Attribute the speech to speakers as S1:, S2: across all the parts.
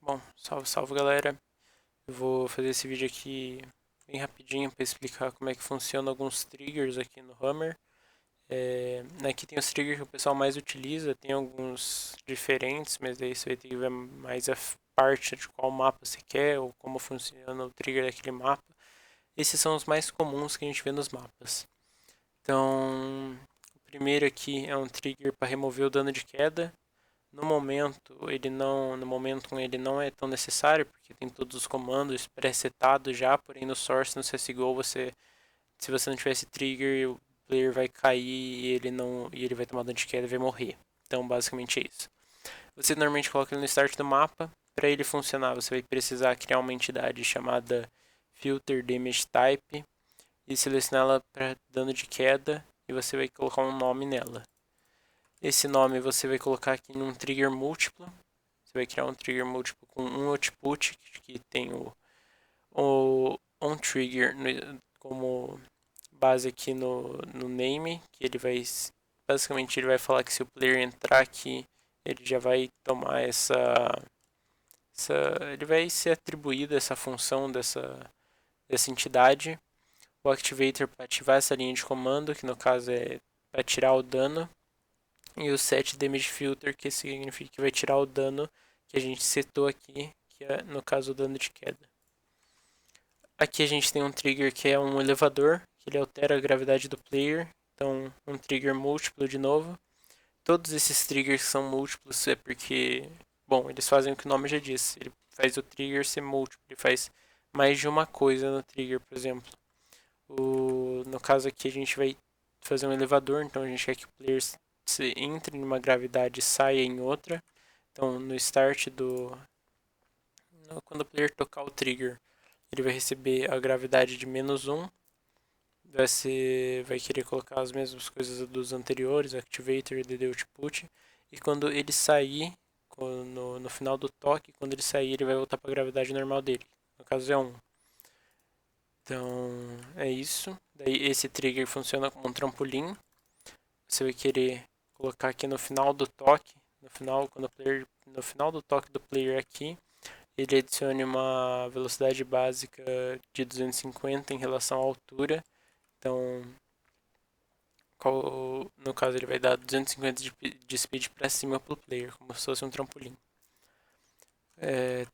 S1: Bom, salve galera. Eu vou fazer esse vídeo aqui bem rapidinho para explicar como é que funciona alguns triggers aqui no Hammer. Aqui tem os triggers que o pessoal mais utiliza, tem alguns diferentes, mas daí você vai ter que ver mais a parte de qual mapa você quer ou como funciona o trigger daquele mapa. Esses são os mais comuns que a gente vê nos mapas. Então, o primeiro aqui é um trigger para remover o dano de queda. No momento ele não é tão necessário, porque tem todos os comandos pré-setados já, porém no Source, no CSGO, se você não tiver esse trigger, o player vai cair e ele vai tomar dano de queda e vai morrer. Então basicamente é isso. Você normalmente coloca ele no start do mapa. Para ele funcionar, você vai precisar criar uma entidade chamada Filter Damage Type e selecioná-la para dano de queda, e você vai colocar um nome nela. Esse nome você vai colocar aqui num trigger múltiplo. Você vai criar um trigger múltiplo com um output que tem o onTrigger como base aqui no name, que ele vai basicamente ele vai falar que se o player entrar aqui, ele já vai tomar ele vai ser atribuído essa função dessa entidade. O activator para ativar essa linha de comando, que no caso é para tirar o dano, e o set damage filter, que significa que vai tirar o dano que a gente setou aqui, que é no caso o dano de queda. Aqui a gente tem um trigger que é um elevador, que ele altera a gravidade do player, então um trigger múltiplo de novo. Todos esses triggers que são múltiplos é porque, bom, eles fazem o que o nome já diz, ele faz o trigger ser múltiplo, ele faz mais de uma coisa no trigger, por exemplo. No caso aqui a gente vai fazer um elevador, então a gente quer que o player se entre em uma gravidade e saia em outra. Então no start quando o player tocar o trigger, ele vai receber a gravidade de -1. Você vai querer colocar as mesmas coisas dos anteriores, Activator e DD Output. E quando ele sair, no final do toque, quando ele sair, ele vai voltar para a gravidade normal dele. No caso é 1. Então é isso. Daí esse trigger funciona como um trampolim. Você vai querer colocar aqui no final do toque, no final do toque do player aqui, ele adicione uma velocidade básica de 250 em relação à altura. Então, no caso, ele vai dar 250 de speed para cima para o player, como se fosse um trampolim.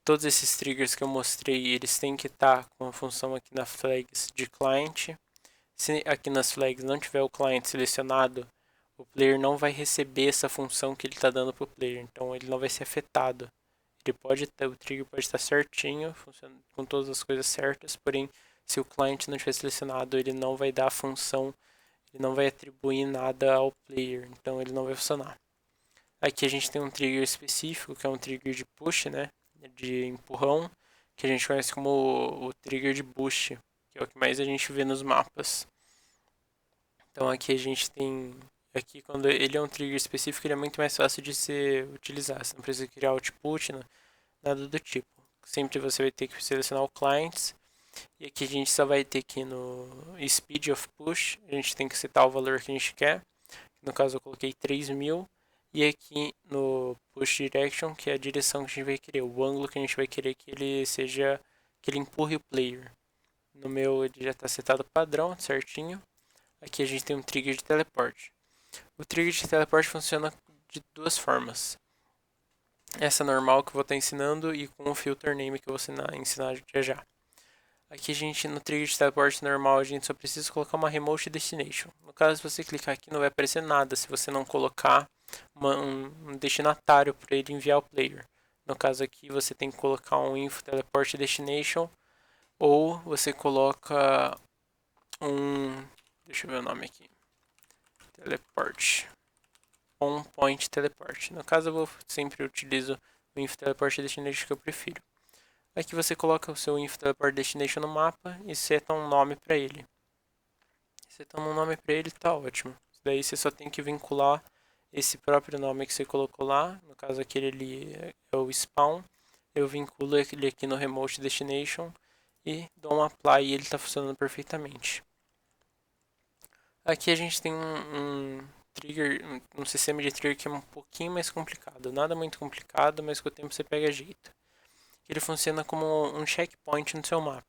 S1: Todos esses triggers que eu mostrei, eles têm que estar com a função aqui na flags de client. Se aqui nas flags não tiver o client selecionado, o player não vai receber essa função que ele está dando para o player, então ele não vai ser afetado. O trigger pode estar certinho, funcionando com todas as coisas certas, porém, se o client não tiver selecionado, ele não vai dar a função, ele não vai atribuir nada ao player, então ele não vai funcionar. Aqui a gente tem um trigger específico, que é um trigger de push, né, de empurrão, que a gente conhece como o trigger de boost, que é o que mais a gente vê nos mapas. Então aqui a gente tem, aqui quando ele é um trigger específico, ele é muito mais fácil de ser utilizado, você não precisa criar output, nada do tipo. Sempre você vai ter que selecionar o clients. E aqui a gente só vai ter que no speed of push, a gente tem que setar o valor que a gente quer. No caso eu coloquei 3000. E aqui no push direction, que é a direção que a gente vai querer, o ângulo que a gente vai querer que ele seja, que ele empurre o player. No meu ele já está setado padrão, certinho. Aqui a gente tem um trigger de teleporte. O trigger de teleporte funciona de duas formas. Essa normal que eu vou estar ensinando e com o filter name que eu vou ensinar já já. Aqui a gente, no trigger de teleporte normal, a gente só precisa colocar uma remote destination. No caso, se você clicar aqui, não vai aparecer nada se você não colocar um destinatário para ele enviar o player. No caso aqui, você tem que colocar um info teleport destination, ou você coloca deixa eu ver o nome aqui, teleport, on point teleport. No caso, eu sempre utilizo o info teleport destination que eu prefiro. Aqui você coloca o seu info teleport destination no mapa e seta um nome para ele. Setando um nome para ele, tá ótimo. Daí você só tem que vincular esse próprio nome que você colocou lá. No caso aquele ali é o spawn. Eu vinculo ele aqui no remote destination e dou um apply e ele está funcionando perfeitamente. Aqui a gente tem um trigger, um sistema de trigger que é um pouquinho mais complicado. Nada muito complicado, mas com o tempo você pega jeito. que ele funciona como um checkpoint no seu mapa.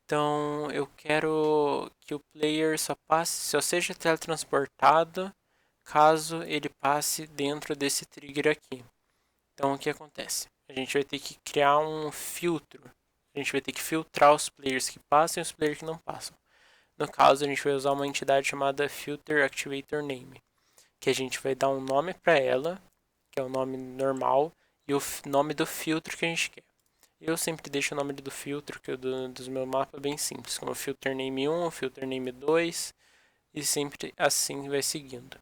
S1: Então eu quero que o player só seja teletransportado caso ele passe dentro desse trigger aqui. Então o que acontece? A gente vai ter que criar um filtro. A gente vai ter que filtrar os players que passam e os players que não passam. No caso, a gente vai usar uma entidade chamada Filter Activator Name, que a gente vai dar um nome para ela, que é o nome normal, e o nome do filtro que a gente quer. Eu sempre deixo o nome do filtro, que dos meus mapas, bem simples, como Filter Name 1, Filter Name 2, e sempre assim vai seguindo.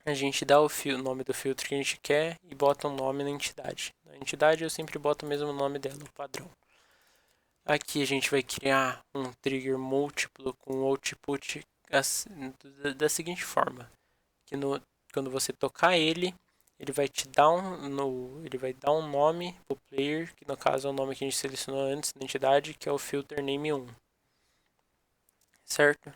S1: A gente dá o nome do filtro que a gente quer e bota um nome na entidade. Na entidade eu sempre boto o mesmo nome dela, o padrão. Aqui a gente vai criar um trigger múltiplo com output da seguinte forma, que quando você tocar ele, ele vai te dar ele vai dar um nome pro player, que no caso é o nome que a gente selecionou antes na entidade, que é o filter name 1. Certo?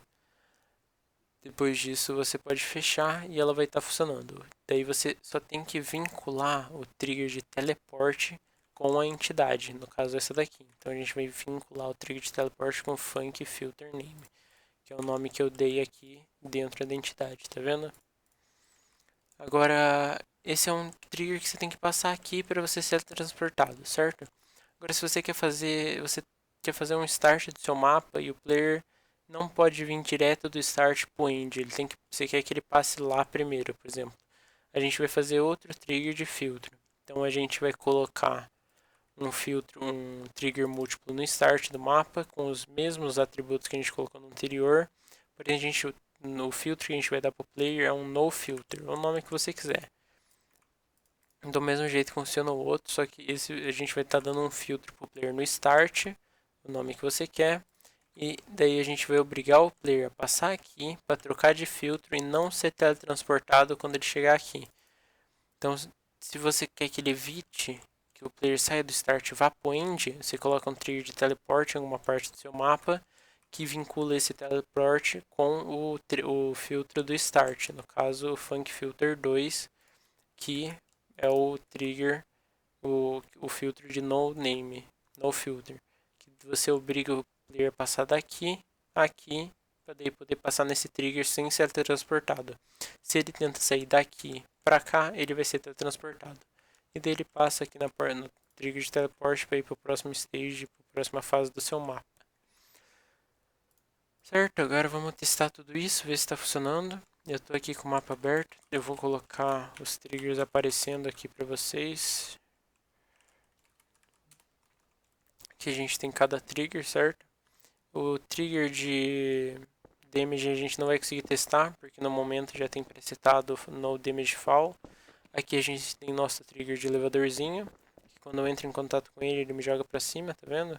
S1: Depois disso você pode fechar e ela vai estar funcionando. Daí você só tem que vincular o trigger de teleporte com a entidade, no caso essa daqui. Então a gente vai vincular o trigger de teleporte com Func Filter Name, que é o nome que eu dei aqui dentro da entidade, tá vendo? Agora, esse é um trigger que você tem que passar aqui para você ser transportado, certo? Agora, se você quer fazer um start do seu mapa e o player não pode vir direto do start pro end, você quer que ele passe lá primeiro, por exemplo. A gente vai fazer outro trigger de filtro. Então a gente vai colocar um trigger múltiplo no start do mapa com os mesmos atributos que a gente colocou no anterior. Porém, no filtro que a gente vai dar para o player é um no filter, o nome que você quiser. Do mesmo jeito que funciona o outro, só que esse a gente vai estar dando um filtro para o player no start, o nome que você quer. E daí a gente vai obrigar o player a passar aqui para trocar de filtro e não ser teletransportado quando ele chegar aqui. Então, se você quer que ele evite que o player saia do start e vá para o end, você coloca um trigger de teleport em alguma parte do seu mapa que vincula esse teleport com o filtro do start, no caso o Func Filter 2, que é o trigger, o filtro de no name, no filter, que você obriga o player a passar daqui aqui para daí poder passar nesse trigger sem ser teletransportado. Se ele tenta sair daqui para cá, ele vai ser teletransportado. E daí ele passa aqui no trigger de teleporte para ir para o próximo stage, para a próxima fase do seu mapa. Certo, agora vamos testar tudo isso, ver se está funcionando. Eu estou aqui com o mapa aberto, eu vou colocar os triggers aparecendo aqui para vocês. Aqui a gente tem cada trigger, certo? O trigger de damage a gente não vai conseguir testar, porque no momento já tem presetado no damage fall. Aqui a gente tem nosso trigger de elevadorzinho, que quando eu entro em contato com ele, ele me joga para cima, tá vendo?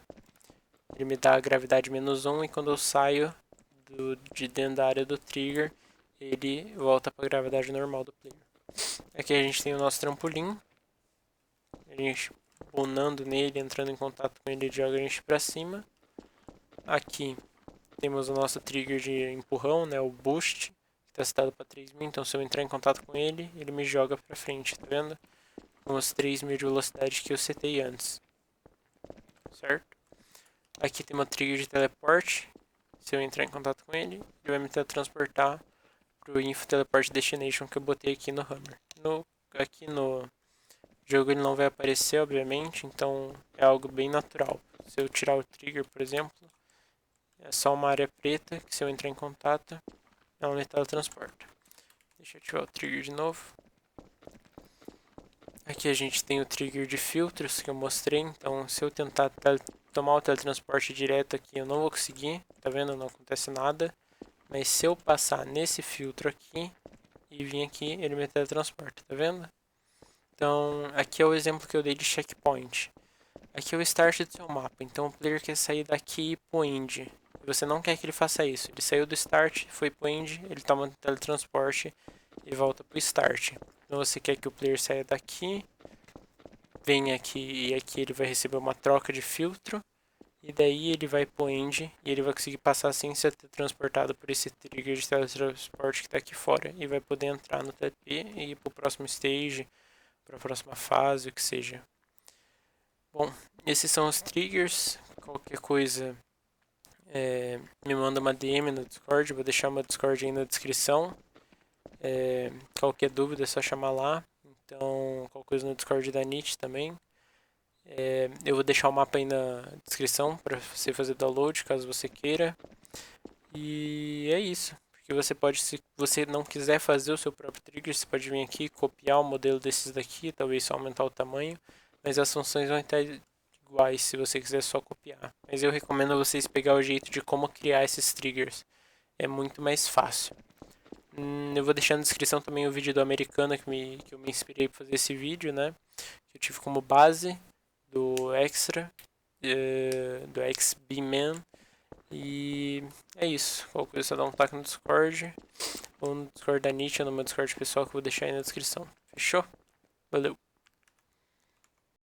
S1: Ele me dá a gravidade -1 e quando eu saio de dentro da área do trigger, ele volta para a gravidade normal do player. Aqui a gente tem o nosso trampolim. A gente bonando nele, entrando em contato com ele, ele joga a gente para cima. Aqui temos o nosso trigger de empurrão, né, o boost, que está setado para 3.000. Então se eu entrar em contato com ele, ele me joga para frente, tá vendo? Com os 3.000 de velocidade que eu setei antes. Certo? Aqui tem uma trigger de teleporte. Se eu entrar em contato com ele, ele vai me teletransportar pro Info Teleport Destination que eu botei aqui no Hammer. Aqui no jogo ele não vai aparecer, obviamente, então é algo bem natural. Se eu tirar o trigger, por exemplo, é só uma área preta que se eu entrar em contato, ela me teletransporta. Deixa eu ativar o trigger de novo. Aqui a gente tem o trigger de filtros que eu mostrei, então se eu tentar tomar o teletransporte direto aqui eu não vou conseguir, tá vendo? Não acontece nada. Mas se eu passar nesse filtro aqui e vir aqui, ele me teletransporta, tá vendo? Então, aqui é o exemplo que eu dei de checkpoint. Aqui é o start do seu mapa, então o player quer sair daqui e pro end. Você não quer que ele faça isso. Ele saiu do start, foi pro end, ele toma um teletransporte e volta pro start. Então você quer que o player saia daqui, venha aqui e aqui ele vai receber uma troca de filtro. E daí ele vai pro end e ele vai conseguir passar sem ser transportado por esse trigger de teletransporte que está aqui fora. E vai poder entrar no TP e ir pro próximo stage, para a próxima fase, o que seja. Bom, esses são os triggers. Qualquer coisa, me manda uma DM no Discord. Vou deixar meu Discord aí na descrição. Qualquer dúvida é só chamar lá. Então, qualquer coisa no Discord da NIT também. Eu vou deixar o mapa aí na descrição para você fazer download, caso você queira. E é isso. Porque você pode, se você não quiser fazer o seu próprio trigger, você pode vir aqui, copiar o modelo desses daqui, talvez só aumentar o tamanho. Mas as funções vão estar iguais se você quiser só copiar. Mas eu recomendo vocês pegar o jeito de como criar esses triggers. É muito mais fácil. Eu vou deixar na descrição também o vídeo do Americana que eu me inspirei para fazer esse vídeo, né? Que eu tive como base do Extra, do XB-Man. E é isso. Qualquer coisa, só dá um toque no Discord. Ou no Discord da Nietzsche, ou no meu Discord pessoal que eu vou deixar aí na descrição. Fechou? Valeu!